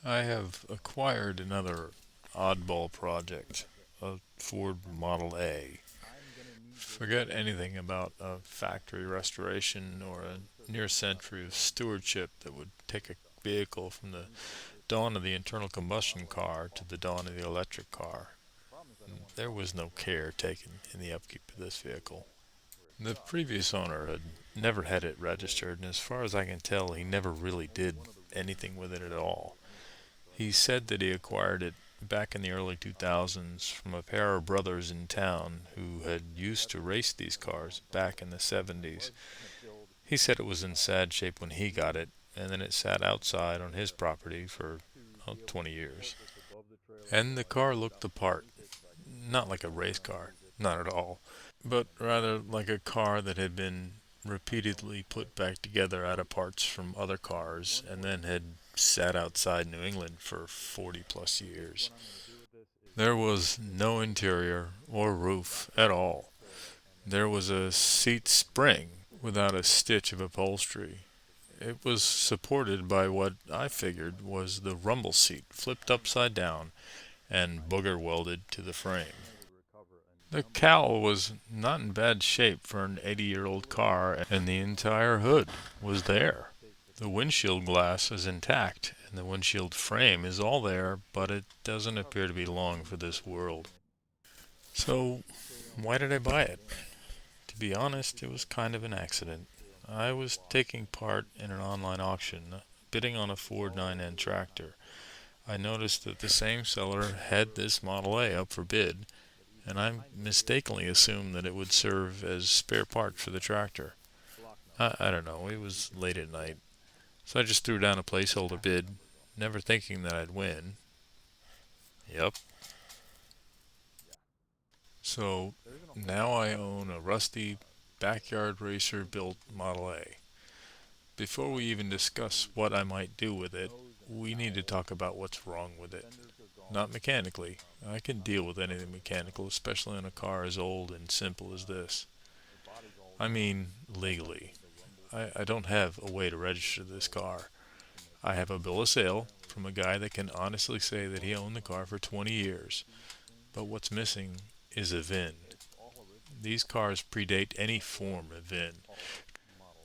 I have acquired another oddball project, a Ford Model A. Forget anything about a factory restoration or a near century of stewardship that would take a vehicle from the dawn of the internal combustion car to the dawn of the electric car. There was no care taken in the upkeep of this vehicle. The previous owner had never had it registered, and as far as I can tell, he never really did anything with it at all. He said that he acquired it back in the early 2000s from a pair of brothers in town who had used to race these cars back in the 70s. He said it was in sad shape when he got it, and then it sat outside on his property for 20 years. And the car looked the part. Not like a race car, not at all, but rather like a car that had been repeatedly put back together out of parts from other cars and then had sat outside New England for 40 plus years. There was no interior or roof at all. There was a seat spring without a stitch of upholstery. It was supported by what I figured was the rumble seat flipped upside down and booger welded to the frame. The cowl was not in bad shape for an 80-year-old car, and the entire hood was there. The windshield glass is intact, and the windshield frame is all there, but it doesn't appear to be long for this world. So, why did I buy it? To be honest, it was kind of an accident. I was taking part in an online auction, bidding on a Ford 9N tractor. I noticed that the same seller had this Model A up for bid, and I mistakenly assumed that it would serve as spare parts for the tractor. I don't know, it was late at night, so I just threw down a placeholder bid, never thinking that I'd win. Yep. So now I own a rusty backyard racer built Model A. Before we even discuss what I might do with it, we need to talk about what's wrong with it. Not mechanically. I can deal with anything mechanical, especially on a car as old and simple as this. I mean, legally. I don't have a way to register this car. I have a bill of sale from a guy that can honestly say that he owned the car for 20 years. But what's missing is a VIN. These cars predate any form of VIN.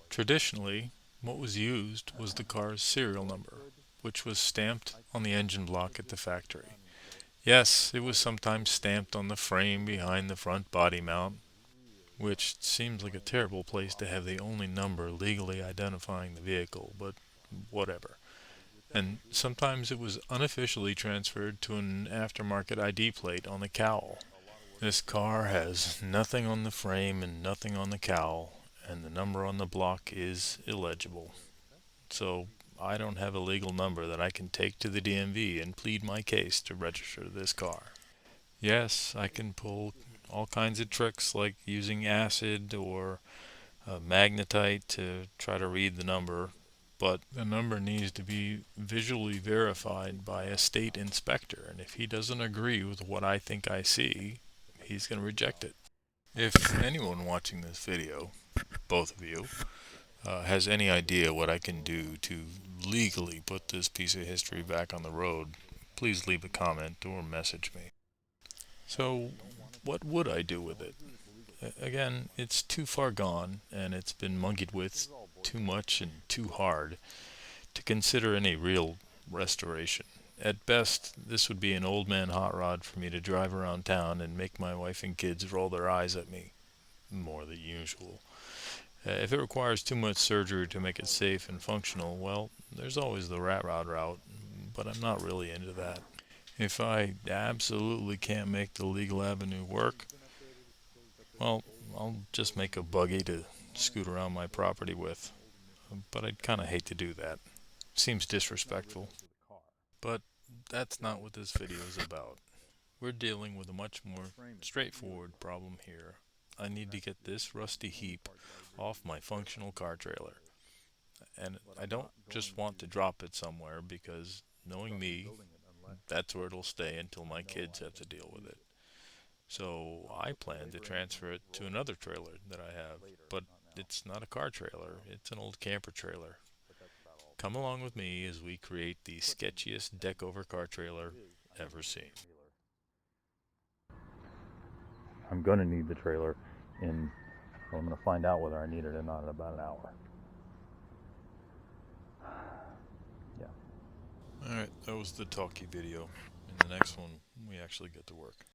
Traditionally, what was used was the car's serial number, which was stamped on the engine block at the factory. Yes, it was sometimes stamped on the frame behind the front body mount, which seems like a terrible place to have the only number legally identifying the vehicle, but whatever. And sometimes it was unofficially transferred to an aftermarket ID plate on the cowl. This car has nothing on the frame and nothing on the cowl, and the number on the block is illegible. So I don't have a legal number that I can take to the DMV and plead my case to register this car. Yes, I can pull all kinds of tricks like using acid or magnetite to try to read the number, but the number needs to be visually verified by a state inspector, and if he doesn't agree with what I think I see, he's going to reject it. If anyone watching this video, both of you, has any idea what I can do to legally put this piece of history back on the road, please leave a comment or message me. So, what would I do with it? Again, it's too far gone, and it's been monkeyed with too much and too hard to consider any real restoration. At best, this would be an old man hot rod for me to drive around town and make my wife and kids roll their eyes at me, more than usual. If it requires too much surgery to make it safe and functional, well, there's always the rat rod route, but I'm not really into that. If I absolutely can't make the legal avenue work, well, I'll just make a buggy to scoot around my property with. But I'd kind of hate to do that. Seems disrespectful. But that's not what this video is about. We're dealing with a much more straightforward problem here. I need to get this rusty heap off my functional car trailer. And I don't just want to drop it somewhere because, knowing me, that's where it'll stay until my kids have to deal with it. So I plan to transfer it to another trailer that I have, but it's not a car trailer, it's an old camper trailer. Come along with me as we create the sketchiest deck over car trailer ever seen. I'm going to need the trailer in, well, I'm going to find out whether I need it or not in about an hour. Yeah. Alright, that was the talkie video. In the next one, we actually get to work.